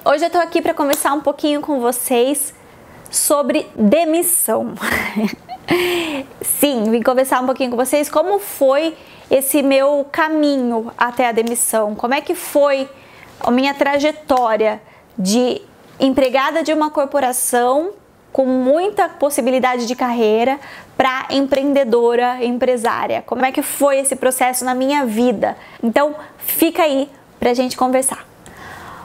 Hoje eu tô aqui para conversar um pouquinho com vocês sobre demissão. Sim, vim conversar um pouquinho com vocês como foi esse meu caminho até a demissão, como é que foi a minha trajetória de empregada de uma corporação com muita possibilidade de carreira para empreendedora, empresária. Como é que foi esse processo na minha vida? Então, fica aí pra gente conversar.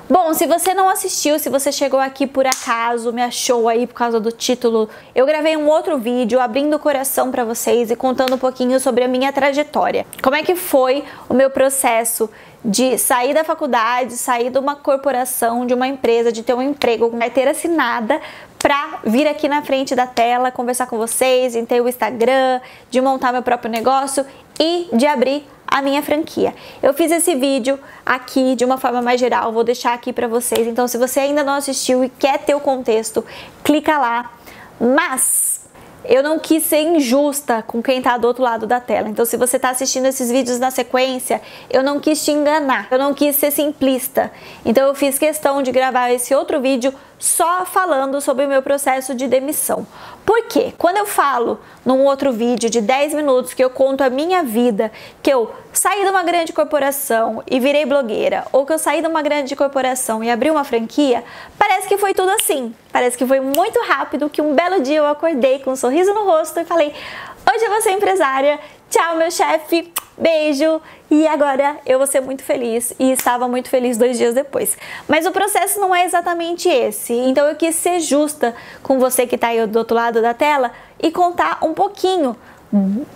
Bom, se você não assistiu, se você chegou aqui por acaso, me achou aí por causa do título, eu gravei um outro vídeo abrindo o coração para vocês e contando um pouquinho sobre a minha trajetória. Como é que foi o meu processo de sair da faculdade, sair de uma corporação, de uma empresa, de ter um emprego com carteira assinada, para vir aqui na frente da tela, conversar com vocês, em ter o Instagram, de montar meu próprio negócio e de abrir a minha franquia. Eu fiz esse vídeo aqui de uma forma mais geral, vou deixar aqui para vocês. Então, se você ainda não assistiu e quer ter o contexto, clica lá. Mas eu não quis ser injusta com quem tá do outro lado da tela. Então, se você tá assistindo esses vídeos na sequência, eu não quis te enganar, eu não quis ser simplista. Então, eu fiz questão de gravar esse outro vídeo só falando sobre o meu processo de demissão. Por quê? Quando eu falo num outro vídeo de 10 minutos que eu conto a minha vida, que eu saí de uma grande corporação e virei blogueira, ou que eu saí de uma grande corporação e abri uma franquia, parece que foi tudo assim. Parece que foi muito rápido, que um belo dia eu acordei com um sorriso no rosto e falei: hoje eu vou ser empresária, tchau meu chefe, beijo, e agora eu vou ser muito feliz. E estava muito feliz 2 dias depois. Mas o processo não é exatamente esse, então eu quis ser justa com você que está aí do outro lado da tela e contar um pouquinho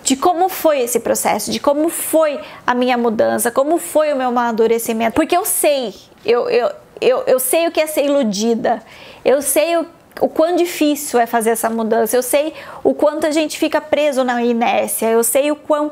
de como foi esse processo, de como foi a minha mudança, como foi o meu amadurecimento, porque eu sei, eu sei o que é ser iludida, eu sei o quão difícil é fazer essa mudança, eu sei o quanto a gente fica preso na inércia, eu sei o quão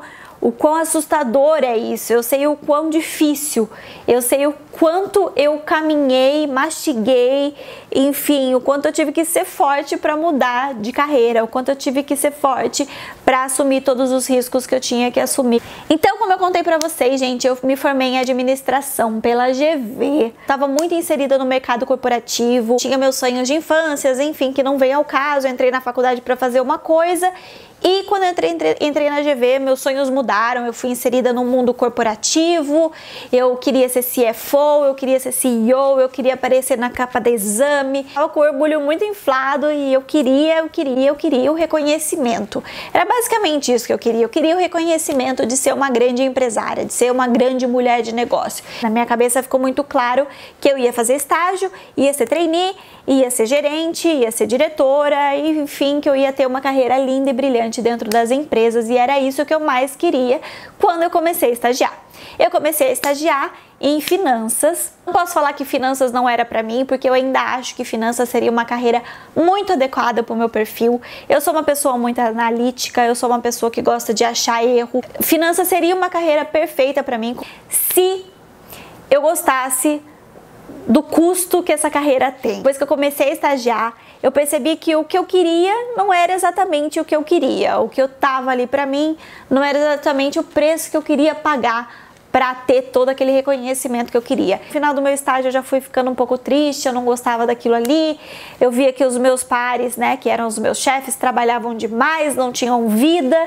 assustador é isso, eu sei o quão difícil, eu sei o quanto eu caminhei, mastiguei, enfim, o quanto eu tive que ser forte para mudar de carreira, o quanto eu tive que ser forte para assumir todos os riscos que eu tinha que assumir. Então, como eu contei para vocês, gente, eu me formei em administração pela GV, estava muito inserida no mercado corporativo, tinha meus sonhos de infância, enfim, que não veio ao caso, eu entrei na faculdade para fazer uma coisa. E quando eu entrei na GV, meus sonhos mudaram, eu fui inserida no mundo corporativo, eu queria ser CFO, eu queria ser CEO, eu queria aparecer na capa do exame, estava com o orgulho muito inflado e eu queria o reconhecimento. Era basicamente isso que eu queria o reconhecimento de ser uma grande empresária, de ser uma grande mulher de negócio. Na minha cabeça ficou muito claro que eu ia fazer estágio, ia ser trainee, ia ser gerente, ia ser diretora, e, enfim, que eu ia ter uma carreira linda e brilhante dentro das empresas, e era isso que eu mais queria quando eu comecei a estagiar. Eu comecei a estagiar em finanças. Não posso falar que finanças não era para mim, porque eu ainda acho que finanças seria uma carreira muito adequada para o meu perfil. Eu sou uma pessoa muito analítica, eu sou uma pessoa que gosta de achar erro. Finanças seria uma carreira perfeita para mim se eu gostasse do custo que essa carreira tem. Depois que eu comecei a estagiar, eu percebi que o que eu queria não era exatamente o que eu queria. O que eu tava ali pra mim não era exatamente o preço que eu queria pagar para ter todo aquele reconhecimento que eu queria. No final do meu estágio eu já fui ficando um pouco triste, eu não gostava daquilo ali. Eu via que os meus pares, né, que eram os meus chefes, trabalhavam demais, não tinham vida.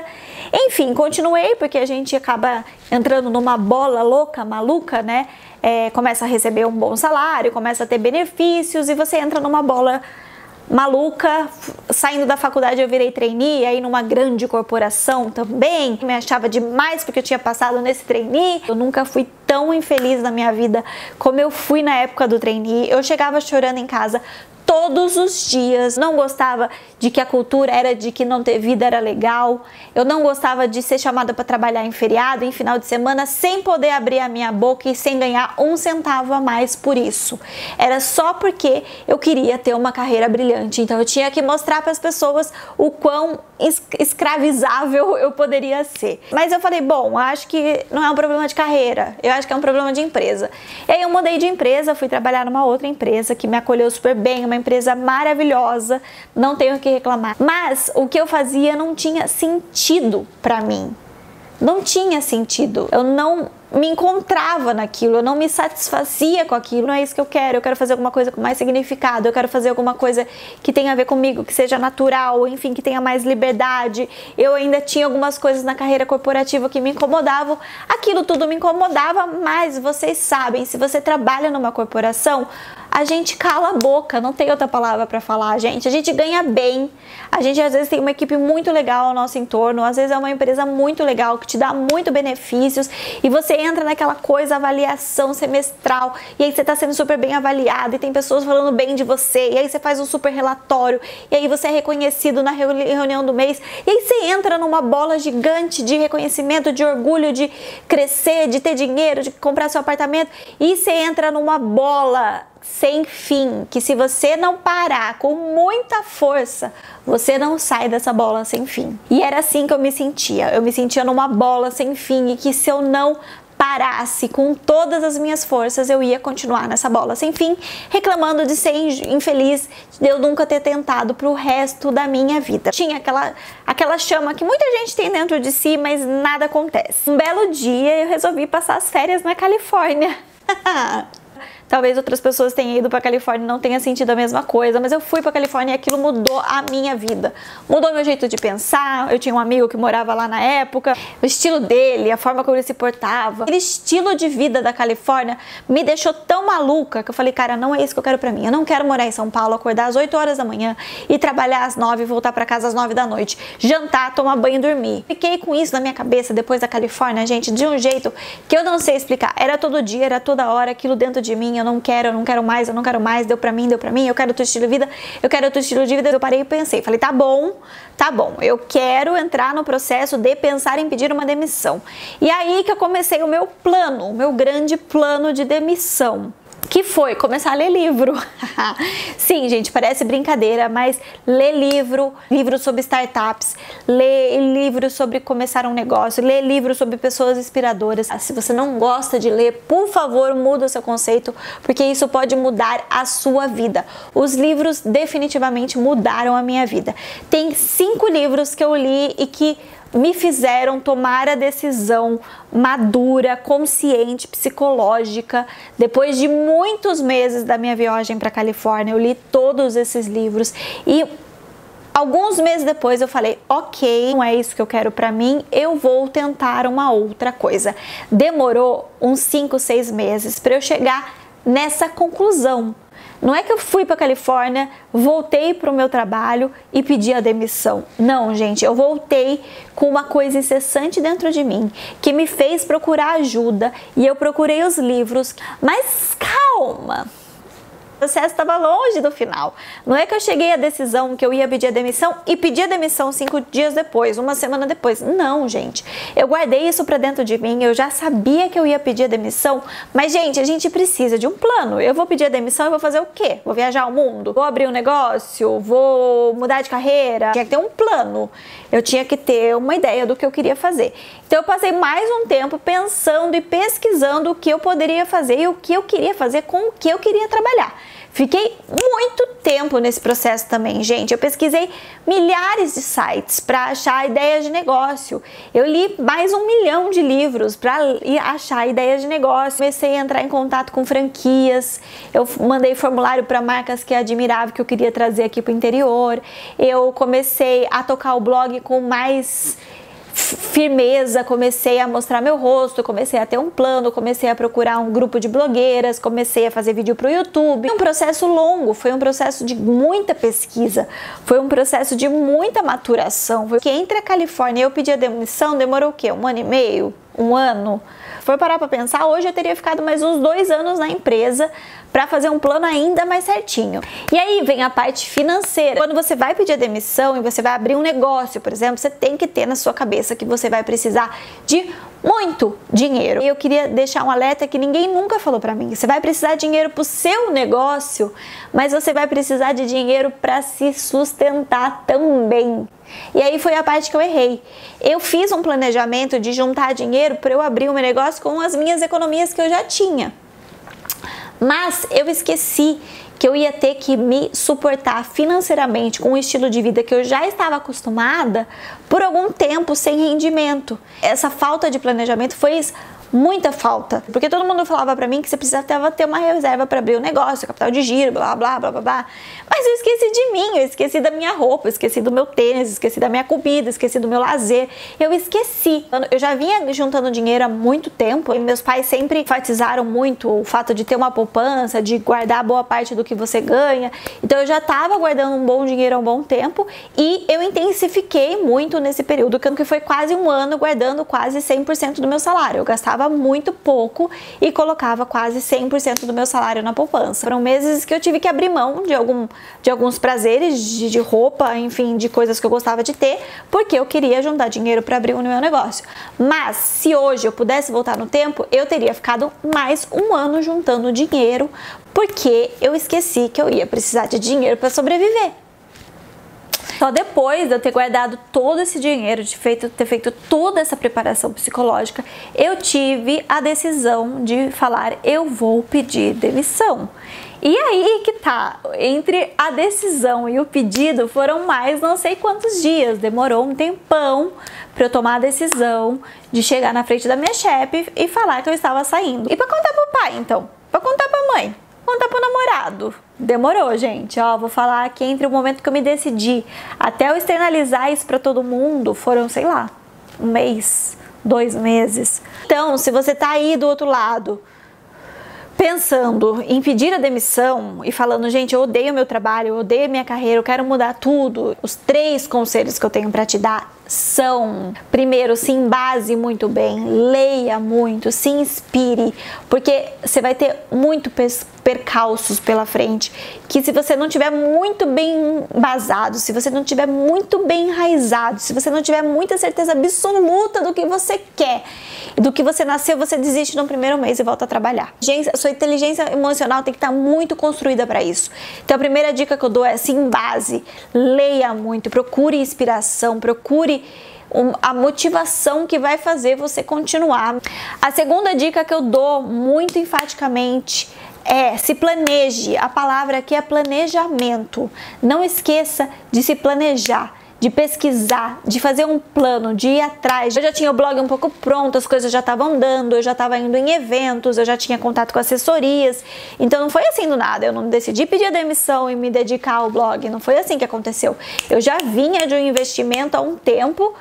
Enfim, continuei porque a gente acaba entrando numa bola louca, maluca, né? Começa a receber um bom salário, começa a ter benefícios e você entra numa bola maluca. Saindo da faculdade eu virei trainee, aí numa grande corporação também, me achava demais porque eu tinha passado nesse trainee. Eu nunca fui tão infeliz na minha vida como eu fui na época do trainee. Eu chegava chorando em casa todos os dias, não gostava de que a cultura era de que não ter vida era legal, eu não gostava de ser chamada para trabalhar em feriado, em final de semana, sem poder abrir a minha boca e sem ganhar um centavo a mais por isso. Era só porque eu queria ter uma carreira brilhante, então eu tinha que mostrar para as pessoas o quão escravizável eu poderia ser. Mas eu falei, bom, acho que não é um problema de carreira, eu acho que é um problema de empresa. E aí eu mudei de empresa, fui trabalhar numa outra empresa que me acolheu super bem, uma empresa maravilhosa, não tenho o que reclamar. Mas o que eu fazia não tinha sentido pra mim. não tinha sentido. Eu não me encontrava naquilo, eu não me satisfazia com aquilo. Não é isso que eu quero fazer alguma coisa com mais significado, eu quero fazer alguma coisa que tenha a ver comigo, que seja natural, enfim, que tenha mais liberdade. Eu ainda tinha algumas coisas na carreira corporativa que me incomodavam, aquilo tudo me incomodava, mas vocês sabem, se você trabalha numa corporação, a gente cala a boca, não tem outra palavra para falar, gente. A gente ganha bem, a gente às vezes tem uma equipe muito legal ao nosso entorno, às vezes é uma empresa muito legal, que te dá muito benefícios, e você entra naquela coisa, avaliação semestral, e aí você tá sendo super bem avaliado, e tem pessoas falando bem de você, e aí você faz um super relatório, e aí você é reconhecido na reunião do mês, e aí você entra numa bola gigante de reconhecimento, de orgulho, de crescer, de ter dinheiro, de comprar seu apartamento, e você entra numa bola sem fim, que se você não parar com muita força, você não sai dessa bola sem fim. E era assim que eu me sentia numa bola sem fim, e que se eu não parasse com todas as minhas forças, eu ia continuar nessa bola sem fim, reclamando de ser infeliz, de eu nunca ter tentado pro resto da minha vida. Tinha aquela chama que muita gente tem dentro de si, mas nada acontece. Um belo dia eu resolvi passar as férias na Califórnia. Talvez outras pessoas tenham ido para Califórnia e não tenha sentido a mesma coisa, mas eu fui para Califórnia e aquilo mudou a minha vida. Mudou meu jeito de pensar. Eu tinha um amigo que morava lá na época, o estilo dele, a forma como ele se portava. Aquele estilo de vida da Califórnia me deixou tão maluca que eu falei, cara, não é isso que eu quero para mim. Eu não quero morar em São Paulo, acordar às 8 horas da manhã e trabalhar às 9 e voltar para casa às 9 da noite. Jantar, tomar banho e dormir. Fiquei com isso na minha cabeça depois da Califórnia, gente, de um jeito que eu não sei explicar. Era todo dia, era toda hora, aquilo dentro de mim. Eu não quero mais, deu pra mim, eu quero outro estilo de vida, eu parei e pensei, falei, tá bom, eu quero entrar no processo de pensar em pedir uma demissão. E aí que eu comecei o meu plano, o meu grande plano de demissão, que foi começar a ler livro. Sim, gente, parece brincadeira, mas ler livro sobre startups, ler livros sobre começar um negócio, ler livros sobre pessoas inspiradoras. Se você não gosta de ler, por favor, muda o seu conceito, porque isso pode mudar a sua vida. Os livros definitivamente mudaram a minha vida. Tem 5 livros que eu li e que me fizeram tomar a decisão madura, consciente, psicológica. Depois de muitos meses da minha viagem para Califórnia, eu li todos esses livros e alguns meses depois eu falei, ok, não é isso que eu quero para mim, eu vou tentar uma outra coisa. Demorou uns 5, 6 meses para eu chegar nessa conclusão. Não é que eu fui para Califórnia, voltei para o meu trabalho e pedi a demissão. Não, gente, eu voltei com uma coisa incessante dentro de mim, que me fez procurar ajuda, e eu procurei os livros. Mas calma! O processo estava longe do final. Não é que eu cheguei à decisão que eu ia pedir a demissão e pedi a demissão 5 dias depois, uma semana depois. Não, gente. Eu guardei isso pra dentro de mim, eu já sabia que eu ia pedir a demissão, mas, gente, a gente precisa de um plano. Eu vou pedir a demissão e vou fazer o quê? Vou viajar ao mundo? Vou abrir um negócio? Vou mudar de carreira? Tinha que ter um plano. Eu tinha que ter uma ideia do que eu queria fazer. Então, eu passei mais um tempo pensando e pesquisando o que eu poderia fazer e o que eu queria fazer com o que eu queria trabalhar. Fiquei muito tempo nesse processo também, gente. Eu pesquisei milhares de sites para achar ideias de negócio. Eu li mais 1 milhão de livros para achar ideias de negócio. Comecei a entrar em contato com franquias. Eu mandei formulário para marcas que eu admirava, que eu queria trazer aqui para o interior. Eu comecei a tocar o blog com mais firmeza, comecei a mostrar meu rosto, comecei a ter um plano, comecei a procurar um grupo de blogueiras, comecei a fazer vídeo para o YouTube. Foi um processo longo, foi um processo de muita pesquisa, foi um processo de muita maturação. Porque entre a Califórnia e eu pedir a demissão, demorou o quê? 1 ano e meio? 1 ano? Se for parar para pensar, hoje eu teria ficado mais uns 2 anos na empresa para fazer um plano ainda mais certinho. E aí vem a parte financeira. Quando você vai pedir a demissão e você vai abrir um negócio, por exemplo, você tem que ter na sua cabeça que você vai precisar de muito dinheiro. E eu queria deixar um alerta que ninguém nunca falou para mim. Você vai precisar de dinheiro para o seu negócio, mas você vai precisar de dinheiro para se sustentar também. E aí foi a parte que eu errei. Eu fiz um planejamento de juntar dinheiro para eu abrir o meu negócio com as minhas economias que eu já tinha. Mas eu esqueci que eu ia ter que me suportar financeiramente com um estilo de vida que eu já estava acostumada por algum tempo sem rendimento. Essa falta de planejamento fez muita falta, porque todo mundo falava pra mim que você precisava ter uma reserva para abrir o negócio, capital de giro, blá blá blá blá blá. Mas eu esqueci de mim, eu esqueci da minha roupa, eu esqueci do meu tênis, esqueci da minha comida, esqueci do meu lazer. Eu esqueci. Eu já vinha juntando dinheiro há muito tempo e meus pais sempre enfatizaram muito o fato de ter uma poupança, de guardar boa parte do que você ganha. Então eu já estava guardando um bom dinheiro há um bom tempo e eu intensifiquei muito nesse período, que foi quase um ano guardando quase 100% do meu salário. Eu gastava muito pouco e colocava quase 100% do meu salário na poupança. Foram meses que eu tive que abrir mão de alguns prazeres, de roupa, enfim, de coisas que eu gostava de ter, porque eu queria juntar dinheiro para abrir o meu negócio. Mas se hoje eu pudesse voltar no tempo, eu teria ficado mais um ano juntando dinheiro, porque eu esqueci que eu ia precisar de dinheiro para sobreviver. Só depois de eu ter guardado todo esse dinheiro, de ter feito toda essa preparação psicológica, eu tive a decisão de falar, eu vou pedir demissão. E aí que tá, entre a decisão e o pedido foram mais não sei quantos dias, demorou um tempão para eu tomar a decisão de chegar na frente da minha chefe e falar que eu estava saindo. E para contar pro pai, então? Para contar pra mãe? Contar pro namorado? Demorou, gente. Ó, vou falar que entre o momento que eu me decidi até eu externalizar isso pra todo mundo, foram, sei lá, um mês, 2 meses. Então, se você tá aí do outro lado, pensando em pedir a demissão e falando, gente, eu odeio meu trabalho, eu odeio minha carreira, eu quero mudar tudo, os 3 conselhos que eu tenho pra te dar são: primeiro, se embase muito bem, leia muito, se inspire, porque você vai ter muito percalços pela frente, que se você não tiver muito bem embasado, se você não tiver muito bem enraizado, se você não tiver muita certeza absoluta do que você quer, do que você nasceu, você desiste no primeiro mês e volta a trabalhar. A sua inteligência emocional tem que estar muito construída para isso. Então a primeira dica que eu dou é: se embase, leia muito, procure inspiração, procure a motivação que vai fazer você continuar. A segunda dica que eu dou muito enfaticamente é: se planeje. A palavra aqui é planejamento. Não esqueça de se planejar, de pesquisar, de fazer um plano, de ir atrás. Eu já tinha o blog um pouco pronto, as coisas já estavam andando, eu já estava indo em eventos, eu já tinha contato com assessorias. Então não foi assim do nada, eu não decidi pedir a demissão e me dedicar ao blog, não foi assim que aconteceu. Eu já vinha de um investimento há um tempo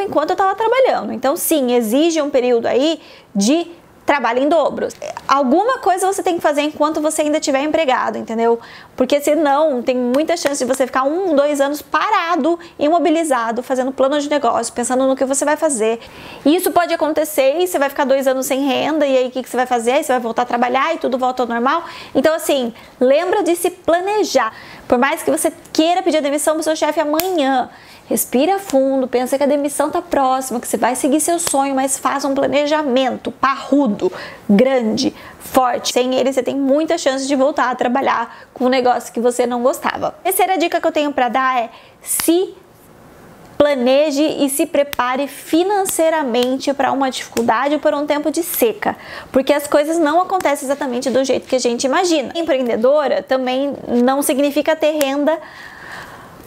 enquanto eu estava trabalhando. Então sim, exige um período aí de trabalho em dobro. Alguma coisa você tem que fazer enquanto você ainda estiver empregado, entendeu? Porque senão tem muita chance de você ficar 1, 2 anos parado, imobilizado, fazendo plano de negócio, pensando no que você vai fazer. E isso pode acontecer e você vai ficar 2 anos sem renda, e aí o que você vai fazer? Aí você vai voltar a trabalhar e tudo volta ao normal. Então assim, lembra de se planejar. Por mais que você queira pedir a demissão pro seu chefe amanhã, respira fundo, pensa que a demissão tá próxima, que você vai seguir seu sonho, mas faça um planejamento parrudo, grande, forte. Sem ele, você tem muita chance de voltar a trabalhar com um negócio que você não gostava. A terceira dica que eu tenho para dar é: se planeje e se prepare financeiramente para uma dificuldade ou para um tempo de seca, porque as coisas não acontecem exatamente do jeito que a gente imagina. Empreendedora também não significa ter renda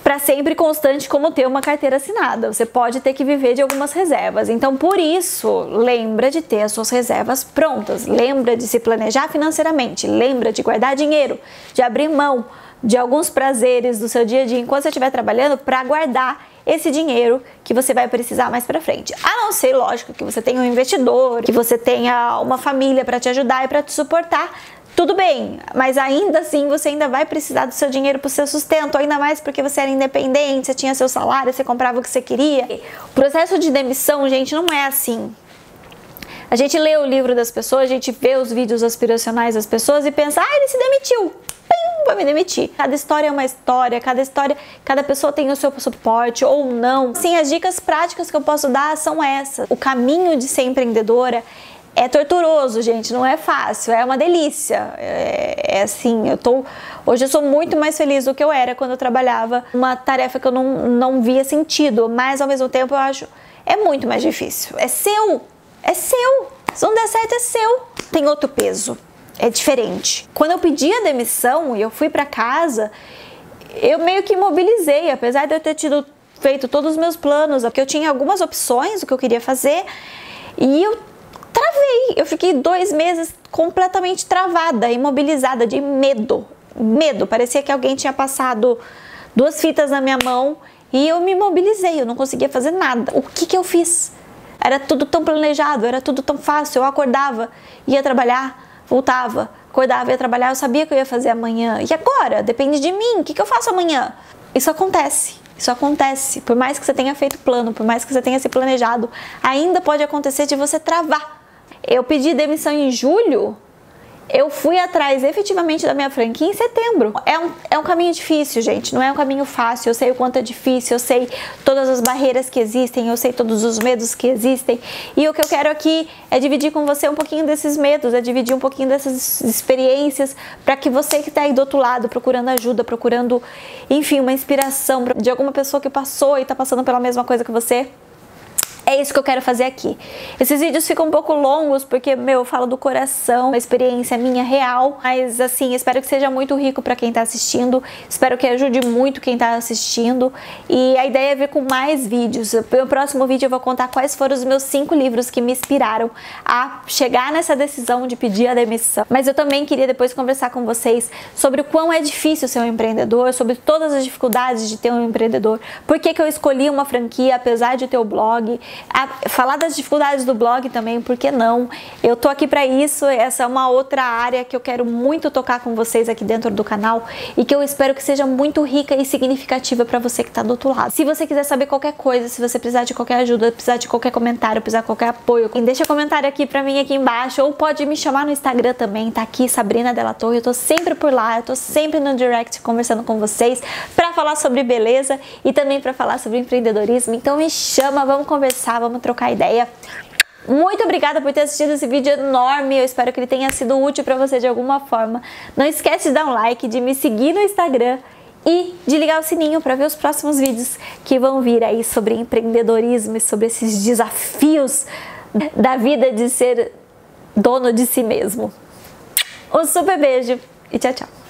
para sempre constante, como ter uma carteira assinada. Você pode ter que viver de algumas reservas. Então, por isso, lembra de ter as suas reservas prontas. Lembra de se planejar financeiramente. Lembra de guardar dinheiro, de abrir mão de alguns prazeres do seu dia a dia enquanto você estiver trabalhando, para guardar esse dinheiro que você vai precisar mais para frente. A não ser, lógico, que você tenha um investidor, que você tenha uma família para te ajudar e para te suportar. Tudo bem, mas ainda assim você ainda vai precisar do seu dinheiro para o seu sustento, ainda mais porque você era independente, você tinha seu salário, você comprava o que você queria. O processo de demissão, gente, não é assim. A gente lê o livro das pessoas, a gente vê os vídeos aspiracionais das pessoas e pensa: ah, ele se demitiu, pim, vai me demitir. Cada história é uma história, cada pessoa tem o seu suporte ou não. Sim, as dicas práticas que eu posso dar são essas. O caminho de ser empreendedora é torturoso, gente, não é fácil, é uma delícia. É assim, hoje eu sou muito mais feliz do que eu era quando eu trabalhava uma tarefa que eu não via sentido, mas ao mesmo tempo eu acho é muito mais difícil. É seu, se não der certo é seu. Tem outro peso, é diferente. Quando eu pedi a demissão e eu fui para casa, eu meio que imobilizei, apesar de eu ter feito todos os meus planos, porque eu tinha algumas opções do que eu queria fazer, e eu travei. Eu fiquei 2 meses completamente travada, imobilizada, de medo. Medo, parecia que alguém tinha passado 2 fitas na minha mão e eu me imobilizei, eu não conseguia fazer nada. O que eu fiz? Era tudo tão planejado, era tudo tão fácil. Eu acordava, ia trabalhar, voltava, acordava, ia trabalhar, eu sabia que eu ia fazer amanhã. E agora? Depende de mim, o que eu faço amanhã? Isso acontece. Por mais que você tenha feito plano, por mais que você tenha se planejado, ainda pode acontecer de você travar. Eu pedi demissão em julho, eu fui atrás efetivamente da minha franquia em setembro. É um caminho difícil, gente, não é um caminho fácil. Eu sei o quanto é difícil, eu sei todas as barreiras que existem, eu sei todos os medos que existem. E o que eu quero aqui é dividir com você um pouquinho desses medos, é dividir um pouquinho dessas experiências, para que você que está aí do outro lado, procurando ajuda, procurando, enfim, uma inspiração de alguma pessoa que passou e está passando pela mesma coisa que você. É isso que eu quero fazer aqui. Esses vídeos ficam um pouco longos porque, eu falo do coração, a experiência minha real, mas assim, espero que seja muito rico para quem tá assistindo, espero que ajude muito quem tá assistindo, e a ideia é vir com mais vídeos. No próximo vídeo eu vou contar quais foram os meus 5 livros que me inspiraram a chegar nessa decisão de pedir a demissão. Mas eu também queria depois conversar com vocês sobre o quão é difícil ser um empreendedor, sobre todas as dificuldades de ter um empreendedor, por que eu escolhi uma franquia apesar de ter o blog, falar das dificuldades do blog também, por que não? Eu tô aqui para isso, essa é uma outra área que eu quero muito tocar com vocês aqui dentro do canal e que eu espero que seja muito rica e significativa para você que tá do outro lado. Se você quiser saber qualquer coisa, se você precisar de qualquer ajuda, precisar de qualquer comentário, precisar de qualquer apoio, deixa comentário aqui pra mim aqui embaixo, ou pode me chamar no Instagram também, tá aqui, Sabrina Della Torre, eu tô sempre por lá, eu tô sempre no direct conversando com vocês pra falar sobre beleza e também pra falar sobre empreendedorismo, então me chama, vamos conversar, vamos trocar ideia. Muito obrigada por ter assistido esse vídeo enorme, eu espero que ele tenha sido útil pra você de alguma forma. Não esquece de dar um like, de me seguir no Instagram e de ligar o sininho para ver os próximos vídeos que vão vir aí sobre empreendedorismo e sobre esses desafios da vida de ser dono de si mesmo. Um super beijo e tchau, tchau!